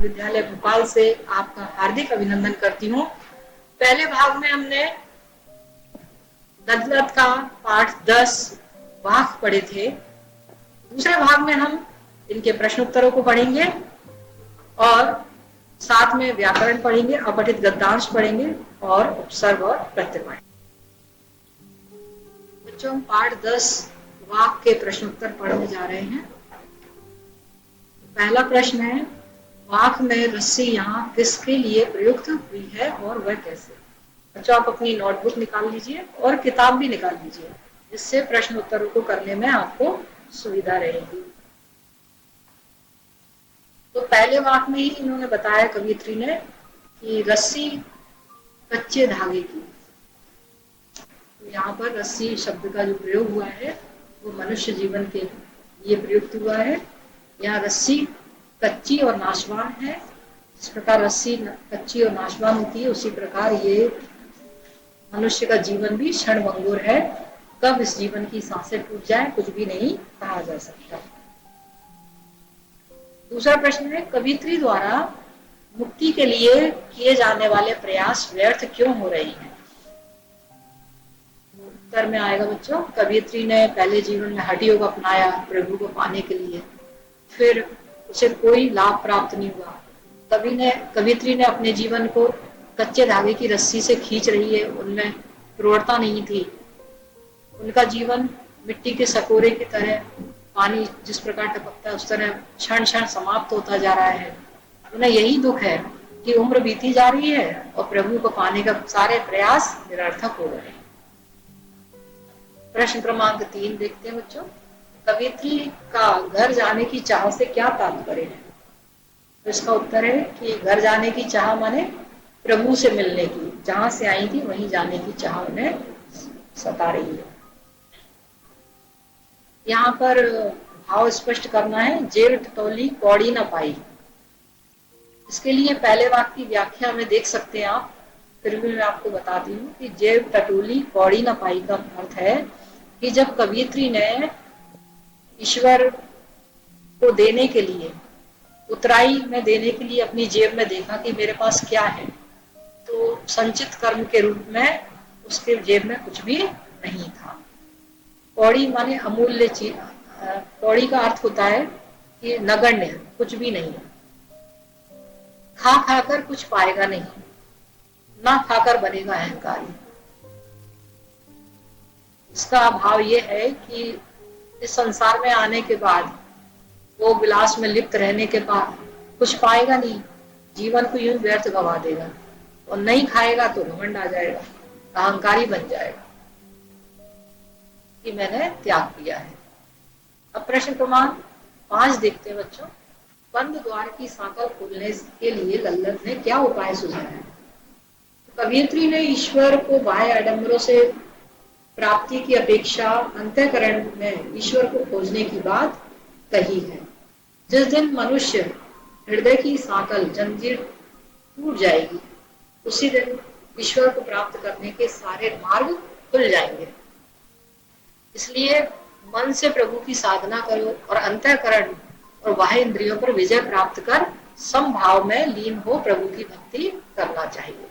विद्यालय भोपाल से आपका हार्दिक अभिनंदन करती हूँ। पहले भाग में हमने गद्गद का पाठ 10 वाक्य पढ़े थे। दूसरे भाग में हम इनके प्रश्न उत्तरों को पढ़ेंगे और साथ में व्याकरण पढ़ेंगे, अपठित गद्यांश पढ़ेंगे और उपसर्ग और प्रत्यय पढ़ेंगे। बच्चों, हम पाठ 10 वाक्य के प्रश्न उत्तर पढ़ने जा रहे हैं। पहला प्रश्न है, वाक्य में रस्सी यहाँ किसके लिए प्रयुक्त हुई है और वह कैसे? बच्चों, आप अपनी नोटबुक निकाल लीजिए और किताब भी निकाल लीजिए, जिससे प्रश्न उत्तरों को करने में आपको सुविधा रहेगी। तो पहले वाक्य में ही इन्होंने बताया कवियत्री ने कि रस्सी कच्चे धागे की। तो यहाँ पर रस्सी शब्द का जो प्रयोग हुआ है वो मनुष्य जीवन के लिए प्रयुक्त हुआ है। यहाँ रस्सी कच्ची और नाशवान है। जिस प्रकार रस्सी कच्ची और नाशवान होती है, उसी प्रकार ये मनुष्य का जीवन भी क्षणभंगुर है। कब इस जीवन की सांसें टूट जाए कुछ भी नहीं कहा जा सकता। दूसरा प्रश्न है, कवियत्री द्वारा मुक्ति के लिए किए जाने वाले प्रयास व्यर्थ क्यों हो रहे हैं? उत्तर में आएगा बच्चों, कवियत्री ने पहले जीवन में हठ योग अपनाया प्रभु को पाने के लिए, फिर उसे कोई लाभ प्राप्त नहीं हुआ। कवियत्री ने अपने जीवन को कच्चे धागे की रस्सी से खींच रही है, उनमें प्रौढ़ता नहीं थी। उनका जीवन मिट्टी के सकोरे की तरह, पानी जिस प्रकार टपकता है उस तरह क्षण क्षण समाप्त होता जा रहा है। उन्हें यही दुख है कि उम्र बीती जा रही है और प्रभु को पाने का सारे प्रयास निरर्थक हो रहे हैं। प्रश्न क्रमांक 3 देखते हैं बच्चों, कवियत्री का घर जाने की चाह से क्या तात्पर्य है? तो इसका उत्तर है कि घर जाने की चाह माने प्रभु से मिलने की, जहां से आई थी वहीं जाने की चाह उन्हें सता रही है। यहाँ पर भाव स्पष्ट करना है, जेब टटोली कौड़ी न पाई। इसके लिए पहले वाक्य की व्याख्या में देख सकते हैं आप, फिर भी मैं आपको बताती हूँ कि जेब टटोली कौड़ी न पाई का अर्थ है कि जब कवियत्री ने ईश्वर को देने के लिए, उतराई में देने के लिए अपनी जेब में देखा कि मेरे पास क्या है, तो संचित कर्म के रूप में उसके जेब में कुछ भी नहीं था। कौड़ी माने अमूल्य चीज। कौड़ी का अर्थ होता है कि नगण्य, कुछ भी नहीं। खा खाकर कुछ पाएगा नहीं, ना खाकर बनेगा अहंकारी। इसका भाव ये है कि इस संसार में आने के बाद, वो विलास में लिप्त रहने के बाद कुछ पाएगा नहीं, जीवन को यूं व्यर्थ गवा देगा, और नहीं खाएगा तो घमंड आ जाएगा, अहंकारी बन जाएगा कि मैंने त्याग किया है। अब प्रश्न क्रमांक 5 देखते हैं बच्चों, बंद द्वार की सांकल खोलने के लिए लल्लत ने क्या उपाय सुझाया है? कवियत्री ने ईश्वर को बाह्य आडंबरों से प्राप्ति की अपेक्षा अंतःकरण में ईश्वर को खोजने की बात कही है। जिस दिन मनुष्य हृदय की सांकल जंजीर टूट जाएगी, उसी दिन ईश्वर को प्राप्त करने के सारे मार्ग खुल जाएंगे। इसलिए मन से प्रभु की साधना करो और अंतःकरण और बाह्य इंद्रियों पर विजय प्राप्त कर समभाव में लीन हो प्रभु की भक्ति करना चाहिए।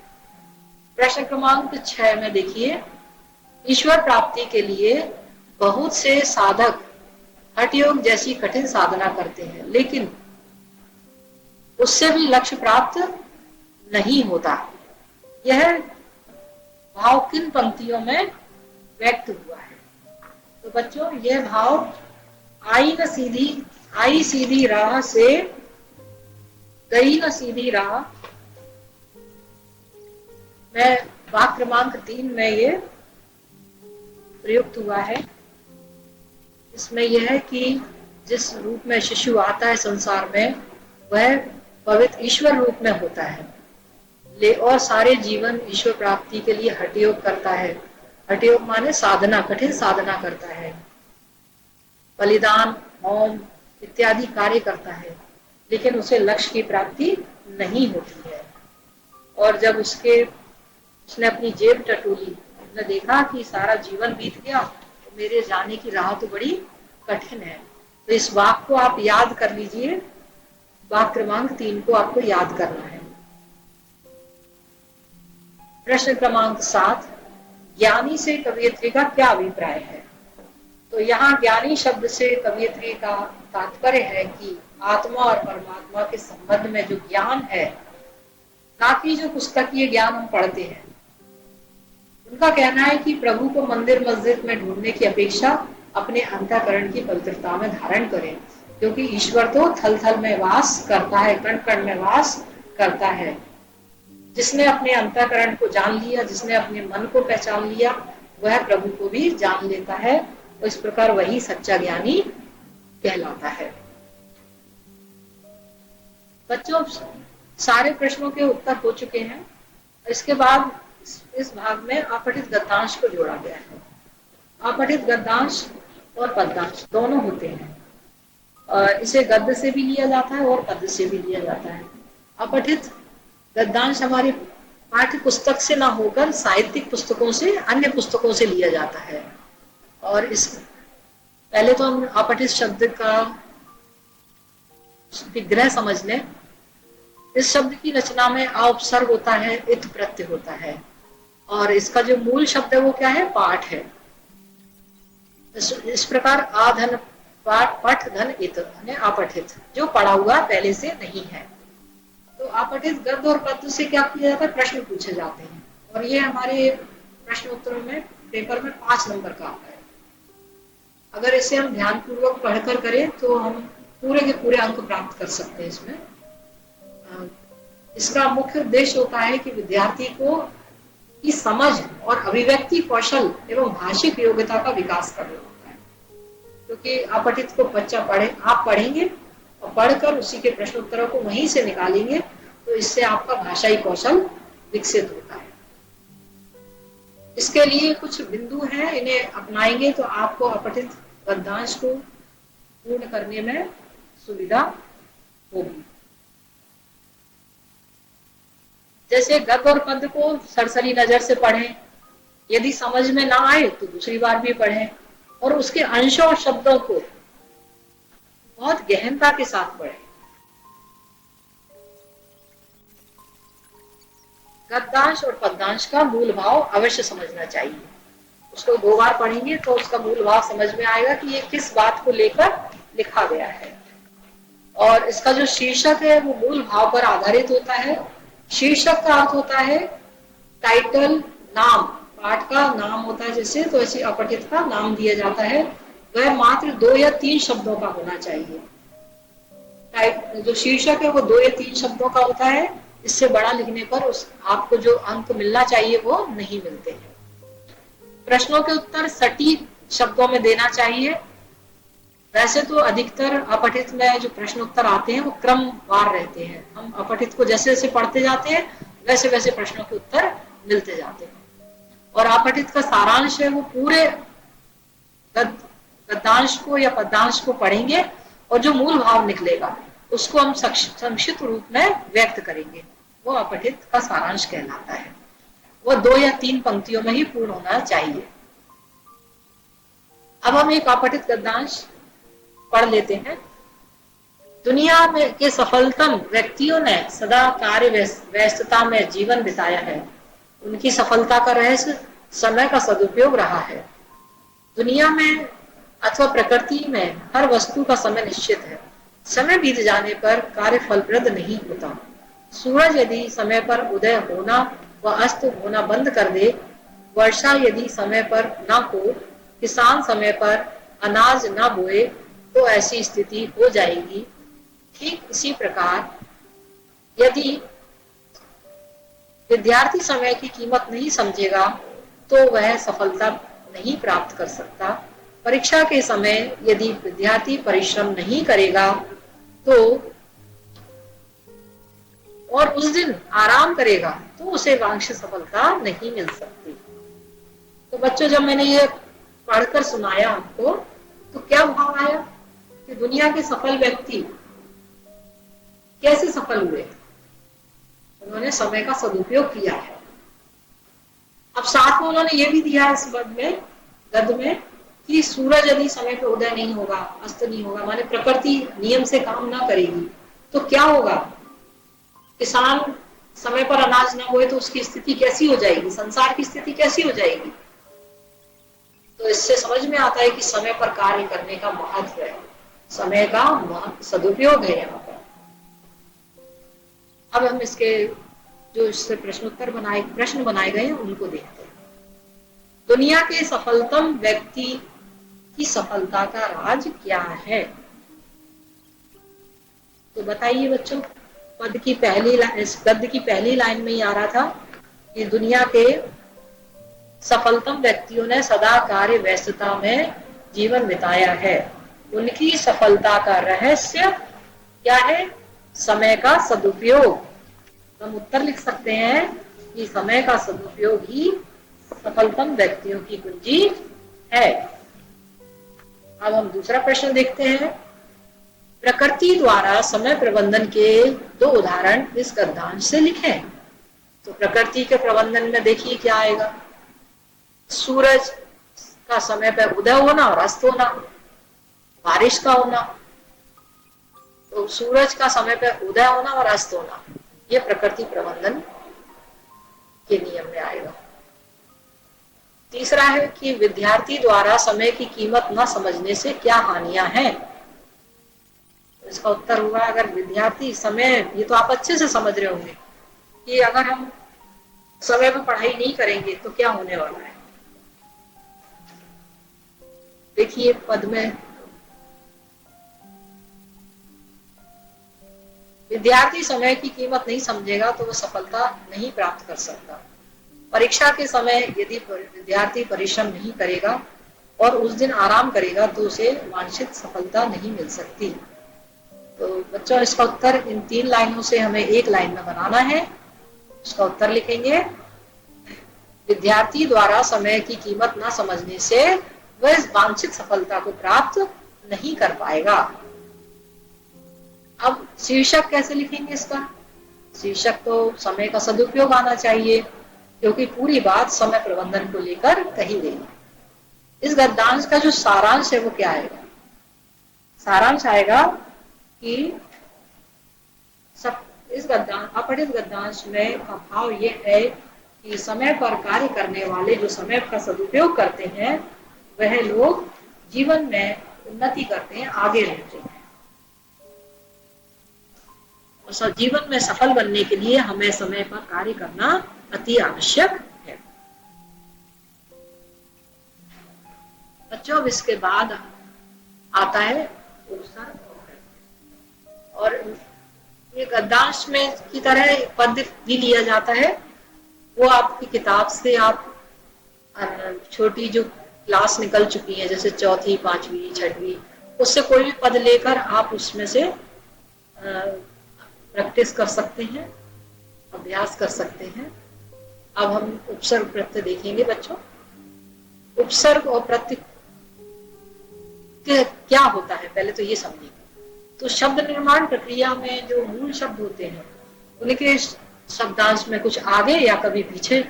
प्रश्न क्रमांक 6 में देखिए, ईश्वर प्राप्ति के लिए बहुत से साधक हठ योग जैसी कठिन साधना करते हैं, लेकिन उससे भी लक्ष्य प्राप्त नहीं होता। यह भाव किन पंक्तियों में व्यक्त हुआ है? तो बच्चों, यह भाव आई सीधी राह से गई न सीधी राह में वाक्य क्रमांक 3 में ये प्रयुक्त हुआ है। इसमें यह है कि जिस रूप में शिशु आता है संसार में, वह पवित्र ईश्वर रूप में होता है, और सारे जीवन ईश्वर प्राप्ति के लिए हठ योग करता है। हठ योग माने साधना, कठिन साधना करता है, बलिदान, होम इत्यादि कार्य करता है, लेकिन उसे लक्ष्य की प्राप्ति नहीं होती है। और जब उसने अपनी जेब टटोली, उसने देखा कि सारा जीवन बीत गया, तो मेरे जाने की राह तो बड़ी कठिन है। तो इस वाक्य को आप याद कर लीजिए वाक्य क्रमांक 3 को आपको याद करना है। प्रश्न क्रमांक 7, ज्ञानी से कवयित्री का क्या अभिप्राय है? तो यहाँ ज्ञानी शब्द से कवयित्री का तात्पर्य है कि आत्मा और परमात्मा के संबंध में जो ज्ञान है, ना कि जो पुस्तकीय ज्ञान हम पढ़ते हैं। उनका कहना है कि प्रभु को मंदिर मस्जिद में ढूंढने की अपेक्षा अपने अंतःकरण की पवित्रता में धारण करें, क्योंकि ईश्वर तो थल थल में वास करता है, कण कण में वास करता है। जिसने अपने अंतःकरण को जान लिया, जिसने अपने मन को पहचान लिया, वह प्रभु को भी जान लेता है, और इस प्रकार वही सच्चा ज्ञानी कहलाता है। बच्चों, सारे प्रश्नों के उत्तर हो चुके हैं। इसके बाद इस भाग में अपठित गद्यांश को जोड़ा गया है। अपठित गद्यांश और पद्यांश दोनों होते हैं। इसे गद्य से भी लिया जाता है और पद्य से भी लिया जाता है। अपठित गद्यांश हमारी पाठ्य पुस्तक से ना होकर साहित्यिक पुस्तकों से, अन्य पुस्तकों से लिया जाता है। और इस पहले तो हम अपठित शब्द का विग्रह समझ लें। इस शब्द की रचना में आ उपसर्ग होता है, इत प्रत्यय होता है, और इसका जो मूल शब्द है वो क्या है? पाठ है। इस प्रकार आ धन पाठ, पठ धन इत, अपठित, जो पढ़ा हुआ पहले से नहीं है। तो अपठित गद्य और पद्य से क्या किया जाता है? प्रश्न पूछे जाते हैं, और ये हमारे प्रश्न उत्तरों में पेपर में 5 नंबर का आता है। अगर इसे हम ध्यानपूर्वक पढ़कर करें तो हम पूरे के पूरे अंक प्राप्त कर सकते हैं इसमें। इसका मुख्य उद्देश्य होता है कि विद्यार्थी को की समझ और अभिव्यक्ति कौशल एवं भाषिक योग्यता का विकास करना होता है। क्योंकि अपठित को बच्चा आप पढ़ेंगे और पढ़कर उसी के प्रश्न उत्तरों को वहीं से निकालेंगे, तो इससे आपका भाषाई कौशल विकसित होता है। इसके लिए कुछ बिंदु हैं, इन्हें अपनाएंगे तो आपको अपठित गद्यांश को पूर्ण करने में सुविधा होगी। जैसे गद्य और पद्य को सरसरी नजर से पढ़ें, यदि समझ में ना आए तो दूसरी बार भी पढ़ें, और उसके अंशों और शब्दों को बहुत गहनता के साथ पढ़ें। गद्यांश और पद्यांश का मूल भाव अवश्य समझना चाहिए। उसको 2 बार पढ़ेंगे तो उसका मूल भाव समझ में आएगा कि ये किस बात को लेकर लिखा गया है। और इसका जो शीर्षक है वो मूल भाव पर आधारित होता है। शीर्षक का अर्थ होता है टाइटल, नाम, पाठ का नाम होता है जैसे, तो ऐसे अपठित का नाम दिया जाता है। वह मात्र 2 या 3 शब्दों का होना चाहिए। जो शीर्षक है वो 2 या 3 शब्दों का होता है। इससे बड़ा लिखने पर आपको जो अंक मिलना चाहिए वो नहीं मिलते हैं। प्रश्नों के उत्तर सटीक शब्दों में देना चाहिए। वैसे तो अधिकतर अपठित में जो प्रश्न उत्तर आते हैं वो क्रमवार रहते हैं। हम अपठित को जैसे जैसे पढ़ते जाते हैं वैसे वैसे प्रश्नों के उत्तर मिलते जाते हैं। और अपठित का सारांश है वो पूरे गद्यांश को या पद्यांश को पढ़ेंगे, और जो मूल भाव निकलेगा उसको हम संक्षिप्त रूप में व्यक्त करेंगे। वो अपठित का सारांश कहलाता है। वो 2 या 3 पंक्तियों में ही पूर्ण होना चाहिए। अब हम एक अपठित गद्यांश पढ़ लेते हैं। दुनिया में के सफलतम व्यक्तियों ने सदा कार्य व्यस्तता में जीवन बिताया है। उनकी सफलता का रहस्य समय का सदुपयोग रहा है। दुनिया में अथवा प्रकृति में हर वस्तु का समय निश्चित है। समय बीत जाने पर कार्य फलप्रद नहीं होता। सूरज यदि समय पर उदय होना व अस्त होना बंद कर दे, वर्षा यदि समय पर न हो, किसान समय पर अनाज न बोए, तो ऐसी स्थिति हो जाएगी। ठीक इसी प्रकार यदि विद्यार्थी समय की कीमत नहीं समझेगा तो वह सफलता नहीं प्राप्त कर सकता। परीक्षा के समय यदि विद्यार्थी परिश्रम नहीं करेगा तो और उस दिन आराम करेगा तो उसे वांछित सफलता नहीं मिल सकती। तो बच्चों, जब मैंने ये पढ़कर सुनाया आपको तो क्या भाव आया कि दुनिया के सफल व्यक्ति कैसे सफल हुए? उन्होंने समय का सदुपयोग किया है। अब साथ में उन्होंने ये भी दिया इस गद्य में कि सूरज यदि समय पे उदय नहीं होगा, अस्त नहीं होगा, माने प्रकृति नियम से काम ना करेगी, तो क्या होगा? किसान समय पर अनाज न बोए तो उसकी स्थिति कैसी हो जाएगी, संसार की स्थिति कैसी हो जाएगी? तो इससे समझ में आता है कि समय पर कार्य करने का महत्व है, समय का सदुपयोग है यहाँ पर। अब हम इसके जो इससे प्रश्न बनाए गए हैं उनको देखते हैं। दुनिया के सफलतम व्यक्ति की सफलता का राज क्या है? तो बताइए बच्चों। इस पद की पहली लाइन में ही आ रहा था कि दुनिया के सफलतम व्यक्तियों ने सदा कार्य व्यस्तता में जीवन बिताया है। उनकी सफलता का रहस्य क्या है? समय का सदुपयोग। हम उत्तर लिख सकते हैं कि समय का सदुपयोग ही सफलतम व्यक्तियों की कुंजी है। अब हम दूसरा प्रश्न देखते हैं। प्रकृति द्वारा समय प्रबंधन के दो उदाहरण इस गद्यांश से लिखें। तो प्रकृति के प्रबंधन में देखिए क्या आएगा। सूरज का समय पर उदय होना और अस्त होना, बारिश का होना। तो सूरज का समय पर उदय होना और अस्त होना, ये प्रकृति प्रबंधन के नियम में आएगा। तीसरा है कि विद्यार्थी द्वारा समय की कीमत न समझने से क्या हानियां हैं। इसका उत्तर होगा, अगर विद्यार्थी समय, ये तो आप अच्छे से समझ रहे होंगे कि अगर हम समय पर पढ़ाई नहीं करेंगे तो क्या होने वाला है। देखिए पद में, विद्यार्थी समय की कीमत नहीं समझेगा तो वह सफलता नहीं प्राप्त कर सकता। परीक्षा के समय यदि विद्यार्थी परिश्रम नहीं करेगा और उस दिन आराम करेगा तो उसे वांछित सफलता नहीं मिल सकती। तो बच्चों इसका उत्तर इन 3 लाइनों से हमें एक लाइन में बनाना है। इसका उत्तर लिखेंगे, विद्यार्थी द्वारा समय की कीमत न समझने से वह इस वांछित सफलता को प्राप्त नहीं कर पाएगा। अब शीर्षक कैसे लिखेंगे इसका? शीर्षक तो समय का सदुपयोग आना चाहिए, क्योंकि पूरी बात समय प्रबंधन को लेकर कही गई है। इस गद्यांश का जो सारांश है वो क्या आएगा? सारांश आएगा कि इस गद्यांश में का भाव ये है कि समय पर कार्य करने वाले जो समय का सदुपयोग करते हैं वह लोग जीवन में उन्नति करते हैं, आगे रहते हैं। और जीवन में सफल बनने के लिए हमें समय पर कार्य करना अति आवश्यक है। बच्चों इसके बाद आता है उपसर्ग और ये गद्यांश में की तरह पद भी लिया जाता है। वो आपकी किताब से आप छोटी जो क्लास निकल चुकी है जैसे चौथी, पांचवी, छठवीं, उससे कोई भी पद लेकर आप उसमें से प्रैक्टिस कर सकते हैं, अभ्यास कर सकते हैं। अब हम उपसर्ग प्रत्यय देखेंगे बच्चों। उपसर्ग और प्रत्यय क्या होता है पहले तो ये समझिए। तो शब्द निर्माण प्रक्रिया में जो मूल शब्द होते हैं उनके शब्दांश में कुछ आगे या कभी पीछे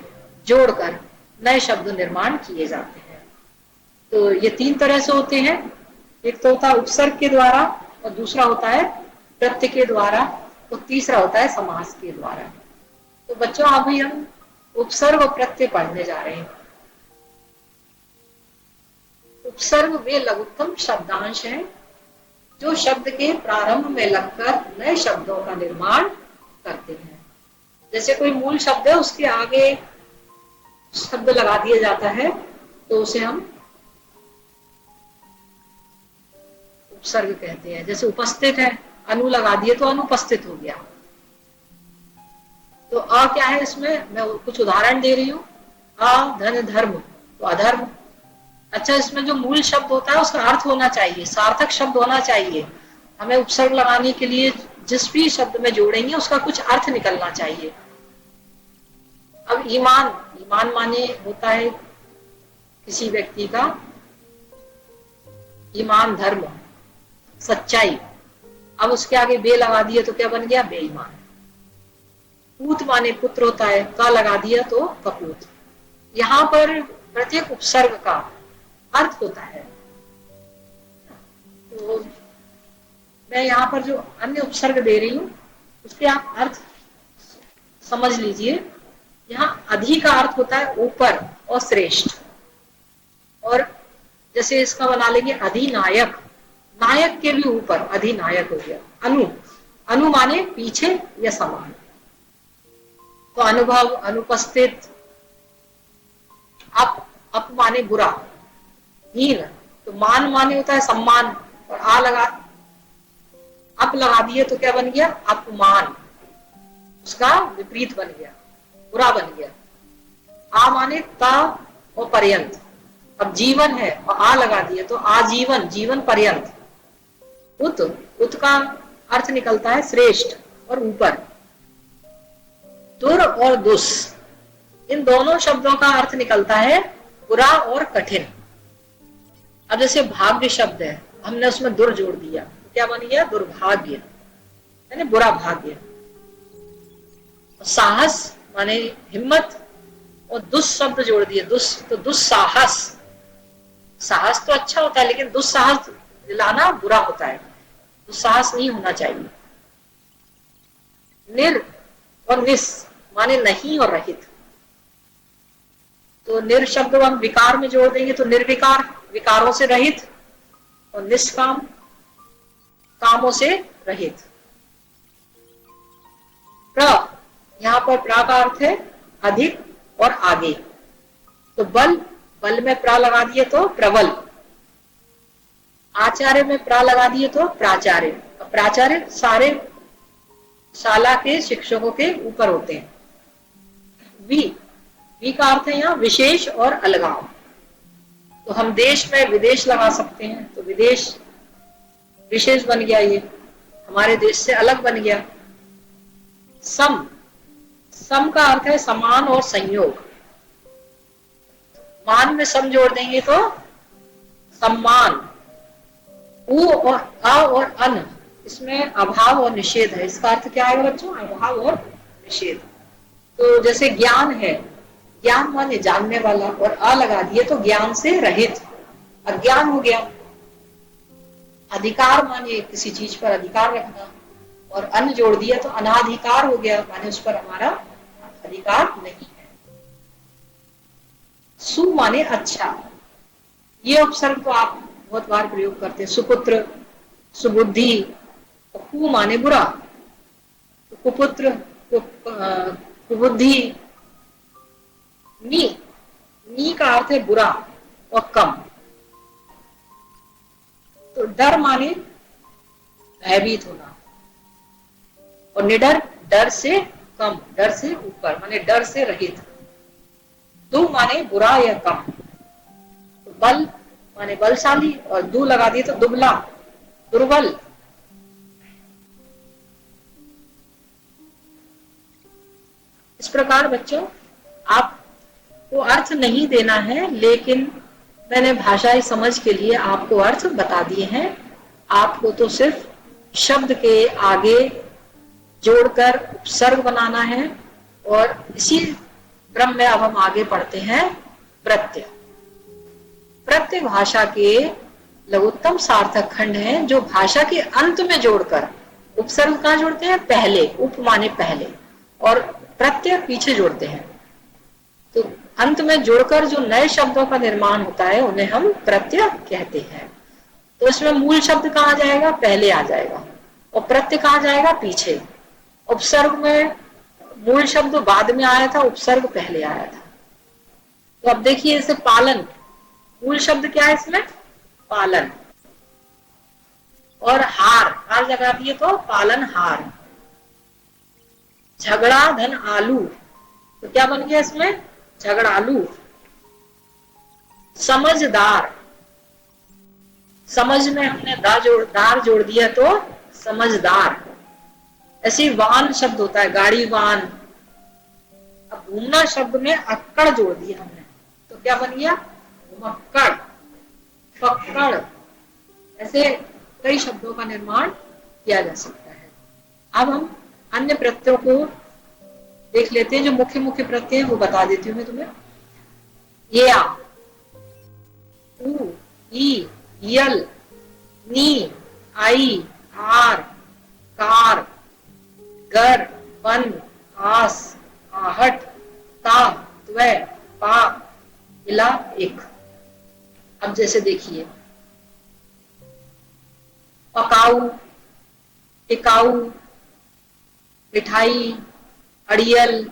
जोड़कर नए शब्द निर्माण किए जाते हैं। तो ये 3 तरह से होते हैं। एक तो होता है उपसर्ग के द्वारा, और दूसरा होता है प्रत्यय के द्वारा, और तीसरा होता है समास के द्वारा। तो बच्चों अभी हम उपसर्ग और प्रत्यय पढ़ने जा रहे हैं। उपसर्ग वे लघुत्तम शब्दांश हैं जो शब्द के प्रारंभ में लगकर नए शब्दों का निर्माण करते हैं। जैसे कोई मूल शब्द है उसके आगे शब्द लगा दिया जाता है तो उसे हम उपसर्ग कहते हैं। जैसे उपस्थित है, अनु लगा दिए तो अनुपस्थित हो गया। तो अ क्या है इसमें, मैं कुछ उदाहरण दे रही हूँ। अ धन धर्म, तो अधर्म। अच्छा, इसमें जो मूल शब्द होता है उसका अर्थ होना चाहिए, सार्थक शब्द होना चाहिए। हमें उपसर्ग लगाने के लिए जिस भी शब्द में जोड़ेंगे उसका कुछ अर्थ निकलना चाहिए। अब ईमान, ईमान माने होता है किसी व्यक्ति का ईमान, धर्म, सच्चाई। अब उसके आगे बे लगा दिया तो क्या बन गया, बेईमान। पूत माने पुत्र होता है, का लगा दिया तो कपूत। यहाँ पर प्रत्येक उपसर्ग का अर्थ होता है। तो मैं यहाँ पर जो अन्य उपसर्ग दे रही हूँ उसके आप अर्थ समझ लीजिए। यहाँ अधि का अर्थ होता है ऊपर और श्रेष्ठ, और जैसे इसका बना लेंगे अधिनायक, नायक के भी ऊपर अधिनायक हो गया। अनु, अनु माने पीछे या समान, तो अनुभव, अनुपस्थित। अप माने बुरा, हीन, तो मान माने होता है सम्मान, और आ लगा, अप लगा दिए तो क्या बन गया? अपमान, उसका विपरीत बन गया, बुरा बन गया। आ माने ता और पर्यंत, अब जीवन है और आ लगा दिए तो आजीवन, जीवन पर्यंत। उत, उत का अर्थ निकलता है श्रेष्ठ और ऊपर। दुर और दुस, इन दोनों शब्दों का अर्थ निकलता है बुरा और कठिन। अब जैसे भाग्य शब्द है, हमने उसमें दुर जोड़ दिया, क्या बन गया? दुर्भाग्य, यानी बुरा भाग्य। साहस माने हिम्मत, और दुस शब्द जोड़ दिए, दुस, तो दुस्साहस। साहस तो अच्छा होता है लेकिन दुस्साहस दिलाना बुरा होता है, दुस्साहस नहीं होना चाहिए। निर और निस माने नहीं और रहित, तो निर शब्द को हम विकार में जोड़ देंगे तो निर्विकार, विकारों से रहित, और निष्काम, कामों से रहित। प्र, यहाँ पर प्रा का अर्थ है अधिक और आगे, तो बल, बल में प्रा लगा दिए तो प्रबल। आचार्य में प्रा लगा दिए तो प्राचार्य, प्राचार्य सारे शाला के शिक्षकों के ऊपर होते हैं। वी, वी का अर्थ है यहाँ विशेष और अलगाव, तो हम देश में विदेश लगा सकते हैं, तो विदेश विशेष बन गया, ये हमारे देश से अलग बन गया। सम, सम का अर्थ है समान और संयोग, मान में सम जोड़ देंगे तो सम्मान। उ और अ और अन, इसमें अभाव और निषेध है, इसका अर्थ क्या है बच्चों? अभाव और निषेध। तो जैसे ज्ञान है, ज्ञान माने जानने वाला, और अ लगा दिए तो ज्ञान से रहित, अज्ञान हो गया। अधिकार माने किसी चीज पर अधिकार रखना, और अन जोड़ दिया तो अनाधिकार हो गया, माने उस पर हमारा अधिकार नहीं है। सु माने अच्छा, ये उपसर्ग तो आप बहुत बार प्रयोग करते हैं, सुपुत्र, सुबुद्धि। कु माने बुरा, कुपुत्र, कुबुद्धि। नी, नी का अर्थ है बुरा और कम, तो डर माने भयभीत होना, और निडर, डर से कम, डर से ऊपर, माने डर से रहित। दु माने बुरा या कम, तो बल माने बलशाली, और दू लगा दिए तो दुबला, दुर्बल। इस प्रकार बच्चों आपको अर्थ नहीं देना है, लेकिन मैंने भाषाई समझ के लिए आपको अर्थ बता दिए हैं। आपको तो सिर्फ शब्द के आगे जोड़कर उपसर्ग बनाना है, और इसी क्रम में अब हम आगे पढ़ते हैं प्रत्यय। प्रत्यय भाषा के लघुत्तम सार्थक खंड है, जो भाषा के अंत में जोड़कर, उपसर्ग कहाँ जोड़ते हैं? पहले, उप माने पहले, और प्रत्यय पीछे जोड़ते हैं। तो अंत में जोड़कर जो नए शब्दों का निर्माण होता है उन्हें हम प्रत्यय कहते हैं। तो इसमें मूल शब्द कहाँ जाएगा? पहले आ जाएगा, और प्रत्यय कहाँ जाएगा? पीछे। उपसर्ग में मूल शब्द बाद में आया था, उपसर्ग पहले आया था। तो अब देखिए इसे पालन, मूल शब्द क्या है इसमें? पालन, और हार, हार लगा दिए तो पालन हार। झगड़ा धन आलू, तो क्या बन गया इसमें? झगड़ालू। समझदार, समझ में हमने दार जोड़ दिया तो समझदार। ऐसे वाहन शब्द होता है, गाड़ी वाहन। अब घूमना शब्द में अक्कड़ जोड़ दिया हमने, तो क्या बन गया? मक्कड़, पक्कड़। ऐसे कई शब्दों का निर्माण किया जा सकता है। अब हम अन्य प्रत्ययों को देख लेते हैं, जो मुख्य मुख्य प्रत्यय वो बता देती हूँ मैं तुम्हें। ये आ, उ, ई, यल, नी, आई, आर, कार, गर, पन, आस, आहट, ता, त्व, पा, इला, एक। अब जैसे देखिए, पकाऊ, टिकाऊ, मिठाई, अड़ियल,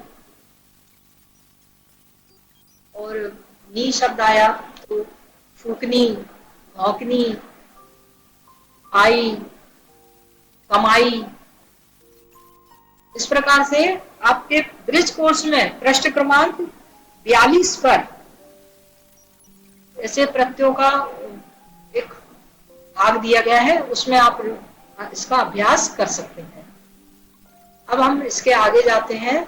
और नी शब्द आया तो फूकनी, भौंकनी, आई, कमाई। इस प्रकार से आपके ब्रिज कोर्स में पृष्ठ क्रमांक 42 पर ऐसे प्रत्ययों का एक भाग दिया गया है, उसमें आप इसका अभ्यास कर सकते हैं। अब हम इसके आगे जाते हैं।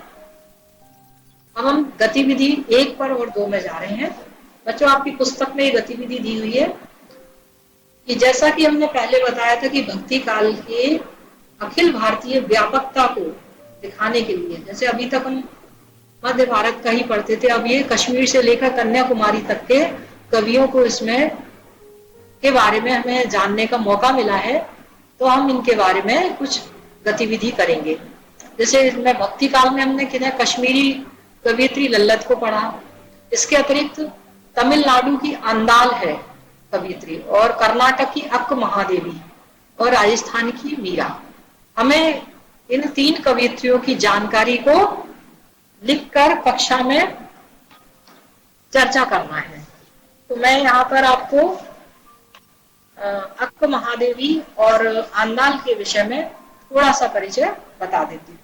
अब हम गतिविधि 1 पर और 2 में जा रहे हैं। बच्चों, आपकी पुस्तक में ये गतिविधि दी हुई है कि जैसा कि हमने पहले बताया था कि भक्ति काल के अखिल भारतीय व्यापकता को दिखाने के लिए, जैसे अभी तक हम मध्य भारत का ही पढ़ते थे, अब ये कश्मीर से लेकर कन्याकुमारी तक के कवियों को इसमें के बारे में हमें जानने का मौका मिला है, तो हम इनके बारे में कुछ गतिविधि करेंगे। जैसे इसमें भक्ति काल में हमने किया कश्मीरी कवियत्री लल्लत को पढ़ा। इसके अतिरिक्त तमिलनाडु की अंदाल है कवियत्री, और कर्नाटक की अक्क महादेवी, और राजस्थान की मीरा। हमें इन 3 कवियत्रियों की जानकारी को लिखकर कक्षा में चर्चा करना है। तो मैं यहाँ पर आपको अक्क महादेवी और अंदाल के विषय में थोड़ा सा परिचय बता देती हूँ।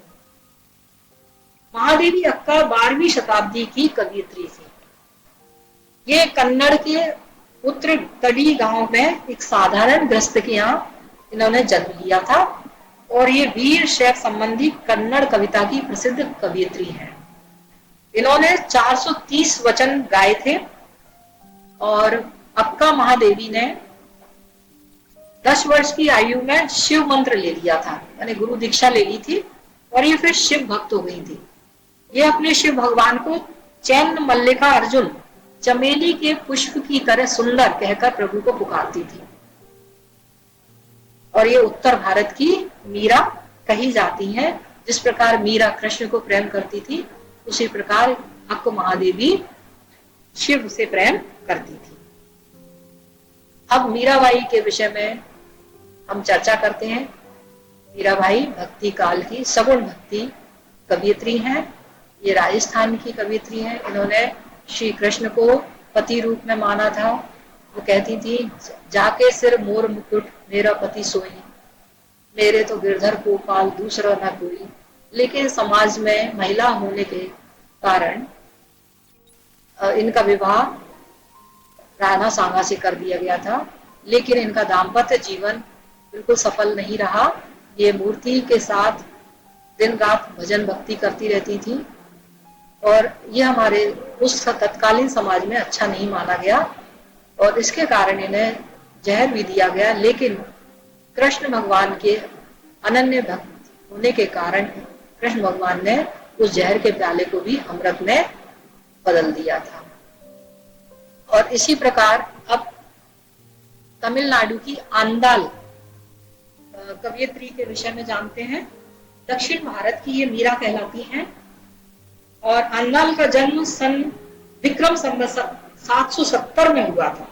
महादेवी अक्का 12वीं शताब्दी की कवियत्री थी। ये कन्नड़ के उत्तर तड़ी गांव में एक साधारण गृहस्थ के यहाँ इन्होंने जन्म लिया था, और ये वीर शैव संबंधी कन्नड़ कविता की प्रसिद्ध कवियत्री है। इन्होंने 430 वचन गाए थे, और अक्का महादेवी ने 10 वर्ष की आयु में शिव मंत्र ले लिया था, यानी गुरु दीक्षा ले ली थी, और ये फिर शिव भक्त हो गई थी। ये अपने शिव भगवान को चैन मल्लिका अर्जुन चमेली के पुष्प की तरह सुंदर कहकर प्रभु को पुकारती थी, और ये उत्तर भारत की मीरा कही जाती है। जिस प्रकार मीरा कृष्ण को प्रेम करती थी, उसी प्रकार अक्क महादेवी शिव से प्रेम करती थी। अब मीराबाई के विषय में हम चर्चा करते हैं। मीराबाई भक्ति काल की सगुण भक्ति कवियत्री हैं। ये राजस्थान की कवियत्री हैं। इन्होंने श्री कृष्ण को पति रूप में माना था। वो कहती थी, जाके सिर मोर मुकुट मेरा पति सोई, मेरे तो गिरधर गोपाल दूसरा न कोई। लेकिन समाज में महिला होने के कारण इनका विवाह राणा सांगा से कर दिया गया था, लेकिन इनका दाम्पत्य जीवन बिल्कुल सफल नहीं रहा। ये मूर्ति के साथ दिन रात भजन भक्ति करती रहती थी, और ये हमारे उस तत्कालीन समाज में अच्छा नहीं माना गया, और इसके कारण इन्हें जहर भी दिया गया। लेकिन कृष्ण भगवान के अनन्य भक्त होने के कारण कृष्ण भगवान ने उस जहर के प्याले को भी अमृत में बदल दिया था। और इसी प्रकार अब तमिलनाडु की आंदाल कवियत्री के विषय में जानते हैं। दक्षिण भारत की ये मीरा कहलाती हैं, और आंदाल का जन्म सन विक्रम संवत 770 में हुआ था,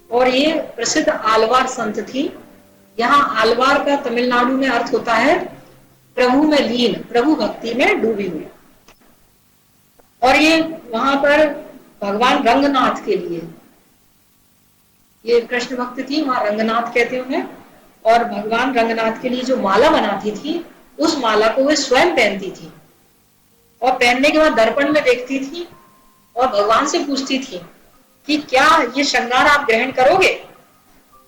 और ये प्रसिद्ध आलवार संत थी। यहाँ आलवार का तमिलनाडु में अर्थ होता है प्रभु में लीन, प्रभु भक्ति में डूबी हुई। और ये वहां पर भगवान रंगनाथ के लिए, ये कृष्ण भक्त थी, वहां रंगनाथ कहते उन्हें, और भगवान रंगनाथ के लिए जो माला बनाती थी, उस माला को वे स्वयं पहनती थी, और पहनने के बाद दर्पण में देखती थी और भगवान से पूछती थी कि क्या ये श्रृंगार आप ग्रहण करोगे।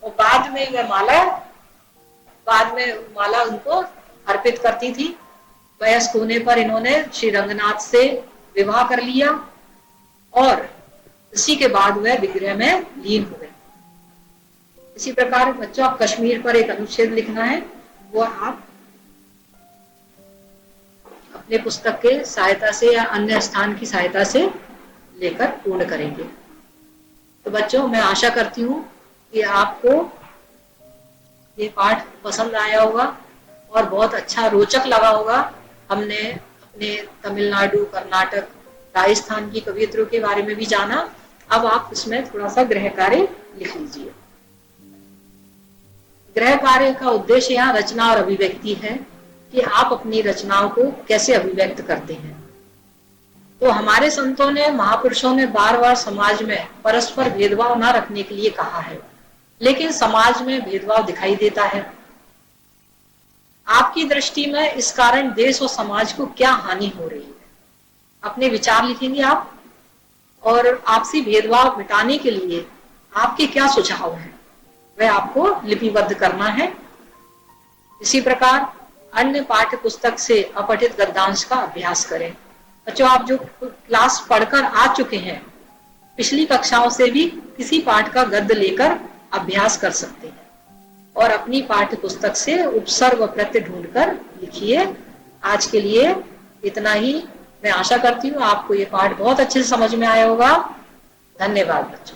और बाद में माला उनको अर्पित करती थी। वयस्क होने पर इन्होंने श्री रंगनाथ से विवाह कर लिया, और इसी के बाद वह विग्रह में लीन हो गए। इसी प्रकार बच्चों, आप कश्मीर पर एक अनुच्छेद लिखना है, वो आप अपने पुस्तक के सहायता से या अन्य स्थान की सहायता से लेकर पूर्ण करेंगे। तो बच्चों, मैं आशा करती हूँ कि आपको ये पाठ पसंद आया होगा और बहुत अच्छा रोचक लगा होगा। हमने अपने तमिलनाडु, कर्नाटक, राजस्थान की कवियत्रियों के बारे में भी जाना। अब आप इसमें थोड़ा सा गृह कार्य लिख लीजिए। गृह कार्य का उद्देश्य यहाँ रचना और अभिव्यक्ति है कि आप अपनी रचनाओं को कैसे अभिव्यक्त करते हैं। तो हमारे संतों ने, महापुरुषों ने बार बार समाज में परस्पर भेदभाव न रखने के लिए कहा है, लेकिन समाज में भेदभाव दिखाई देता है। आपकी दृष्टि में इस कारण देश और समाज को क्या हानि हो रही है? अपने विचार लिखेंगे आप, और आपसी भेदभाव मिटाने के लिए आपके क्या सुझाव हैं, वह आपको लिपिबद्ध करना है। इसी प्रकार अन्य पाठ्य पुस्तक से अपठित गद्यांश का अभ्यास करें। बच्चों, आप जो क्लास पढ़कर आ चुके हैं, पिछली कक्षाओं से भी किसी पाठ का गद्य लेकर अभ्यास कर सकते हैं और अपनी पाठ्य पुस्तक से उपसर्ग व प्रत्यय ढूंढकर लिखिए। आज के लिए इतना ही। मैं आशा करती हूँ आपको ये पाठ बहुत अच्छे से समझ में आया होगा। धन्यवाद बच्चों।